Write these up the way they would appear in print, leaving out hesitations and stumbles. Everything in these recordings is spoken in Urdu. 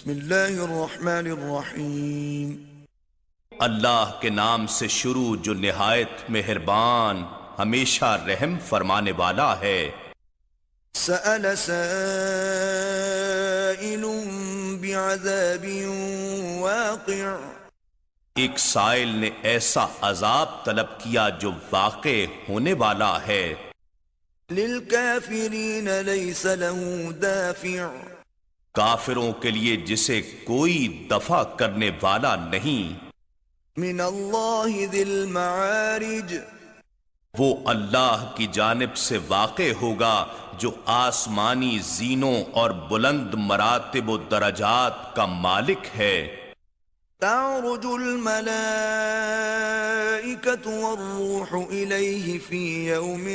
بسم اللہ الرحمن الرحیم۔ اللہ کے نام سے شروع جو نہایت مہربان ہمیشہ رحم فرمانے والا ہے۔ سأل سائل بعذاب واقع، ایک سائل نے ایسا عذاب طلب کیا جو واقع ہونے والا ہے۔ للکافرین لیس له دافع، کافروں کے لیے جسے کوئی دفع کرنے والا نہیں۔ من اللہ ذی المعارج، وہ اللہ کی جانب سے واقع ہوگا جو آسمانی زینوں اور بلند مراتب و درجات کا مالک ہے۔ تعرج الملائکۃ والروح الیہ فی یوم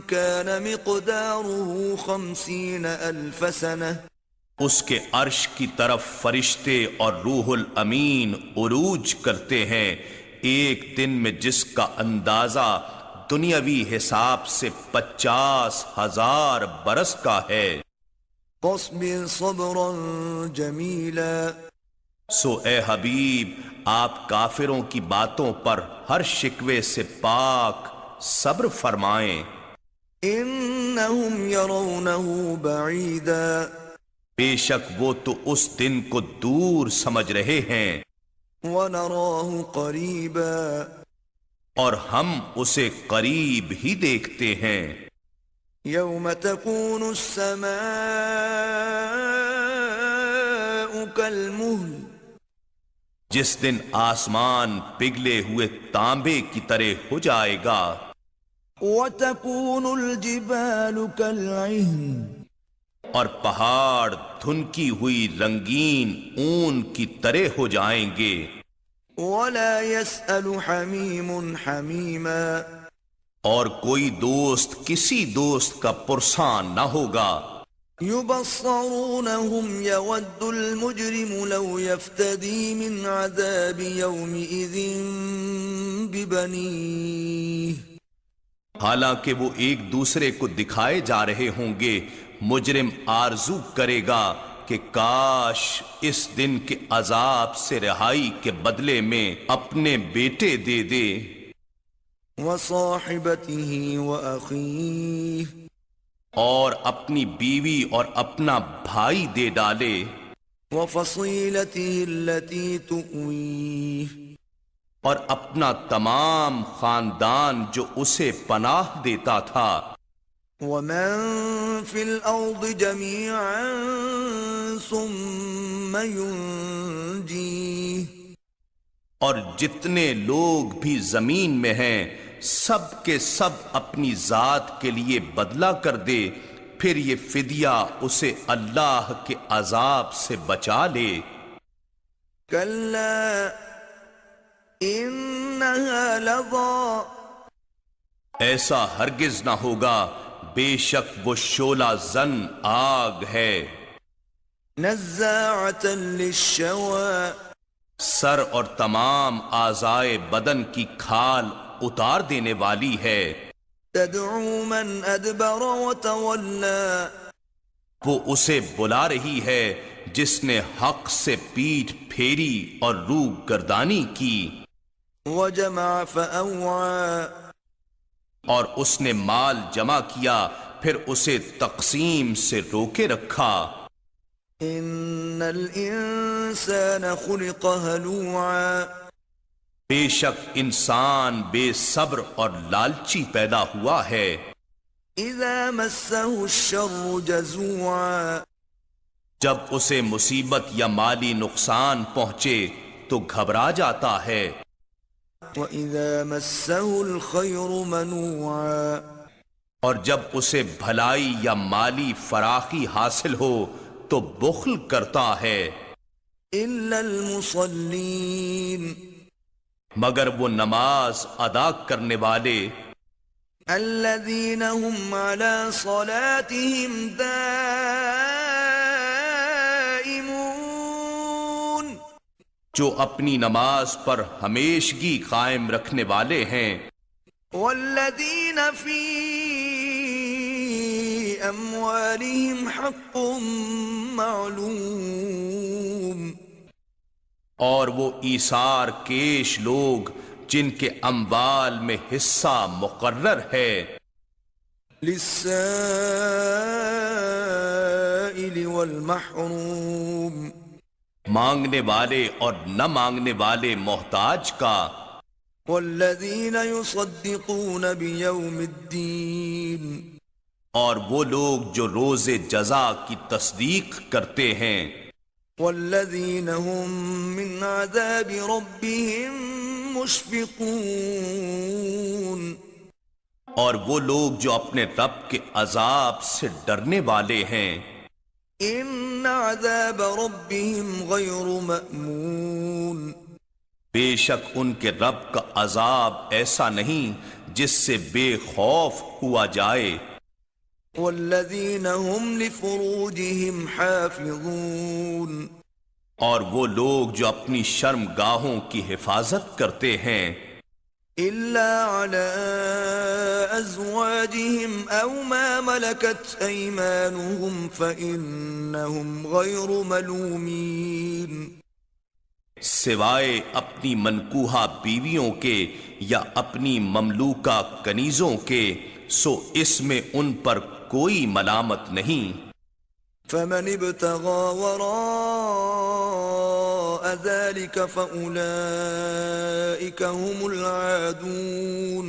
کان مقدارہ 50,000 سنہ، اس کے عرش کی طرف فرشتے اور روح الامین عروج کرتے ہیں ایک دن میں جس کا اندازہ دنیاوی حساب سے 50,000 برس کا ہے۔ فاصبر صبرا جمیلا، سو اے حبیب آپ کافروں کی باتوں پر ہر شکوے سے پاک صبر فرمائیں۔ انہم یرونہ بعیدا، بے شک وہ تو اس دن کو دور سمجھ رہے ہیں، ونراہ قریبا، اور ہم اسے قریب ہی دیکھتے ہیں۔ یوم تکون السماء کالمہل، جس دن آسمان پگھلے ہوئے تانبے کی طرح ہو جائے گا، وتکون الجبال کالعہن، اور پہاڑ دھنکی ہوئی رنگین اون کی طرح ہو جائیں گے۔ ولا يسأل حمیم حمیما، اور کوئی دوست کسی دوست کا پرسان نہ ہوگا۔ یبصرونہم یود المجرم لو یفتدی من عذاب یومئذ ببنیہ، حالانکہ وہ ایک دوسرے کو دکھائے جا رہے ہوں گے، مجرم آرزو کرے گا کہ کاش اس دن کے عذاب سے رہائی کے بدلے میں اپنے بیٹے دے دے، وصاحبتہ واخیہ، اور اپنی بیوی اور اپنا بھائی دے ڈالے، وفصیلتہ التی تؤویہ، اور اپنا تمام خاندان جو اسے پناہ دیتا تھا، ومن فی الارض جميعا ثم ينجیہ، اور جتنے لوگ بھی زمین میں ہیں سب کے سب اپنی ذات کے لیے بدلہ کر دے، پھر یہ فدیہ اسے اللہ کے عذاب سے بچا لے۔ کلا انہا لظی، ایسا ہرگز نہ ہوگا، بے شک وہ شعلہ زن آگ ہے، نزاعتا للشوى، سر اور تمام اعضائے بدن کی کھال اتار دینے والی ہے، تدعو من ادبر وتولى، وہ اسے بلا رہی ہے جس نے حق سے پیٹھ پھیری اور روح گردانی کی، وجمع فأوعى، اور اس نے مال جمع کیا پھر اسے تقسیم سے روکے رکھا۔ ان الانسان خلق هلوعا، بے شک انسان بے صبر اور لالچی پیدا ہوا ہے، اذا مسه الشر جزوعا، جب اسے مصیبت یا مالی نقصان پہنچے تو گھبرا جاتا ہے، وَإِذَا مَسَّهُ الْخَيْرُ مَنُوعًا، اور جب اسے بھلائی یا مالی فراخی حاصل ہو تو بخل کرتا ہے، إِلَّا الْمُصَلِّينَ، مگر وہ نماز ادا کرنے والے، الَّذِينَ هُمْ عَلَى صَلَاتِهِمْ دَائِمُونَ، جو اپنی نماز پر ہمیشگی قائم رکھنے والے ہیں، وَالَّذِينَ فِي أموالهم حق معلوم اور وہ ایثار کیش لوگ جن کے اموال میں حصہ مقرر ہے، للسائل والمحروم مانگنے والے اور نہ مانگنے والے محتاج کا، والذین یصدقون بیوم الدین اور وہ لوگ جو روز جزا کی تصدیق کرتے ہیں، والذین هم من عذاب ربهم مشفقون اور وہ لوگ جو اپنے رب کے عذاب سے ڈرنے والے ہیں، ان عذاب ربهم غیر مأمون بے شک ان کے رب کا عذاب ایسا نہیں جس سے بے خوف ہوا جائے، والذین هم لفروجهم حافظون اور وہ لوگ جو اپنی شرم گاہوں کی حفاظت کرتے ہیں، الا على ازواجهم او ما ملكت ايمانهم فانهم غير ملومين سوائے اپنی منکوحہ بیویوں کے یا اپنی مملوکہ کنیزوں کے، سو اس میں ان پر کوئی ملامت نہیں، فمن ابتغى وراء ذلك فأولئك هم العادون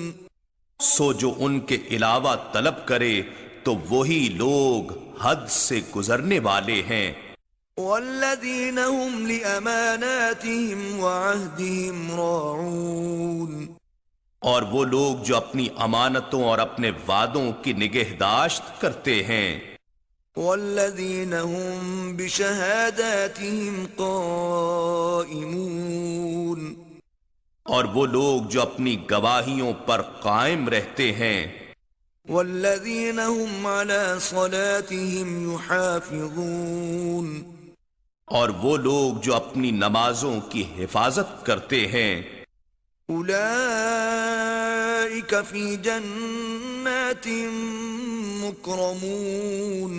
سو جو ان کے علاوہ طلب کرے تو وہی لوگ حد سے گزرنے والے ہیں، والذین هم لأماناتهم وعهدهم راعون اور وہ لوگ جو اپنی امانتوں اور اپنے وعدوں کی نگہداشت کرتے ہیں، والذین هم بشہاداتهم قائمون اور وہ لوگ جو اپنی گواہیوں پر قائم رہتے ہیں، والذین هم على صلاتهم يحافظون اور وہ لوگ جو اپنی نمازوں کی حفاظت کرتے ہیں، اولئک فی جنات مکرمون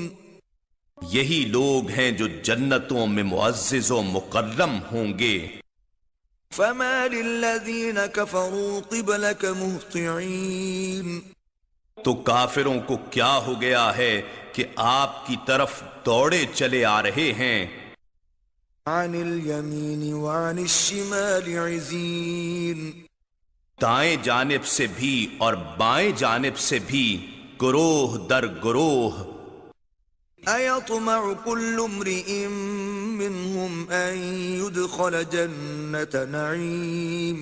یہی لوگ ہیں جو جنتوں میں معزز و مکرم ہوں گے، فما للذین کفروا قبلک مہطعین تو کافروں کو کیا ہو گیا ہے کہ آپ کی طرف دوڑے چلے آ رہے ہیں، عن الیمین وعن الشمال عزین دائیں جانب سے بھی اور بائیں جانب سے بھی، گروہ در گروہ، ایطمع کل امرئ منہم ان يدخل جنت نعیم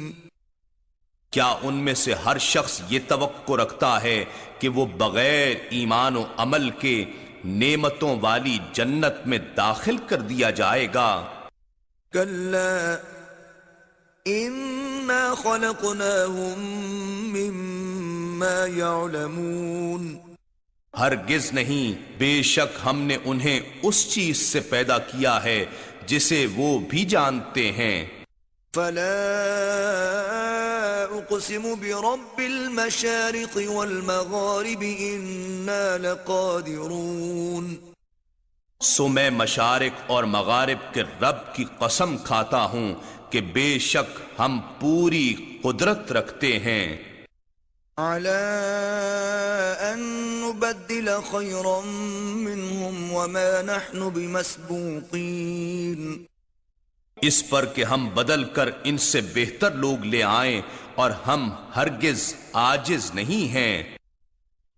کیا ان میں سے ہر شخص یہ توقع رکھتا ہے کہ وہ بغیر ایمان و عمل کے نعمتوں والی جنت میں داخل کر دیا جائے گا؟ کلا انا خلقناہم مما یعلمون ہرگز نہیں، بے شک ہم نے انہیں اس چیز سے پیدا کیا ہے جسے وہ بھی جانتے ہیں، فلا اقسم برب المشارق والمغارب انا لقادرون سو میں مشارق اور مغارب کے رب کی قسم کھاتا ہوں کہ بے شک ہم پوری قدرت رکھتے ہیں، على ان نبدل خيرا منهم وما نحن بمسبوقين اس پر کہ ہم بدل کر ان سے بہتر لوگ لے آئیں اور ہم ہرگز عاجز نہیں ہیں،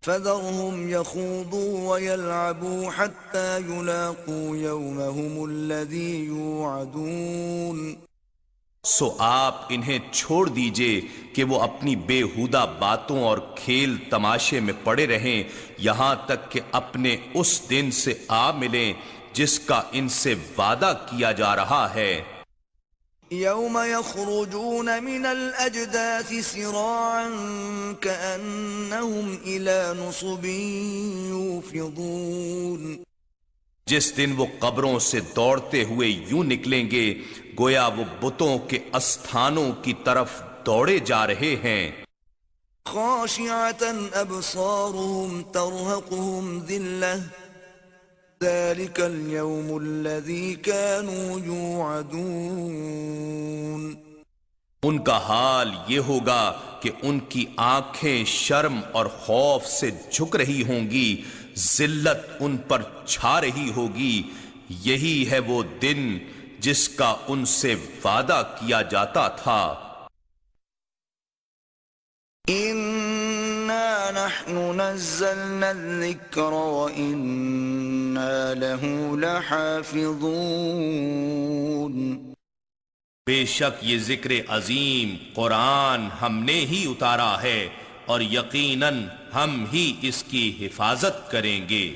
فذرهم يخوضوا ويلعبوا حتى يلاقوا يومهم الذي يوعدون سو آپ انہیں چھوڑ دیجئے کہ وہ اپنی بےہودہ باتوں اور کھیل تماشے میں پڑے رہیں یہاں تک کہ اپنے اس دن سے آ ملیں جس کا ان سے وعدہ کیا جا رہا ہے، يوم يخرجون من الأجداث سراعا كأنهم إلى نصب يوفضون جس دن وہ قبروں سے دوڑتے ہوئے یوں نکلیں گے گویا وہ بتوں کے استھانوں کی طرف دوڑے جا رہے ہیں، خاشعة أبصارهم ترهقهم ذلة ذلك اليوم الذي كانوا يوعدون ان کا حال یہ ہوگا کہ ان کی آنکھیں شرم اور خوف سے جھک رہی ہوں گی، ذلت ان پر چھا رہی ہوگی، یہی ہے وہ دن جس کا ان سے وعدہ کیا جاتا تھا۔ إِنَّا نَحْنُ نَزَّلْنَا الذِّكْرَ وَإِنَّا لَهُ لَحَافِظُونَ بے شک یہ ذکر عظیم قرآن ہم نے ہی اتارا ہے اور یقیناً ہم ہی اس کی حفاظت کریں گے۔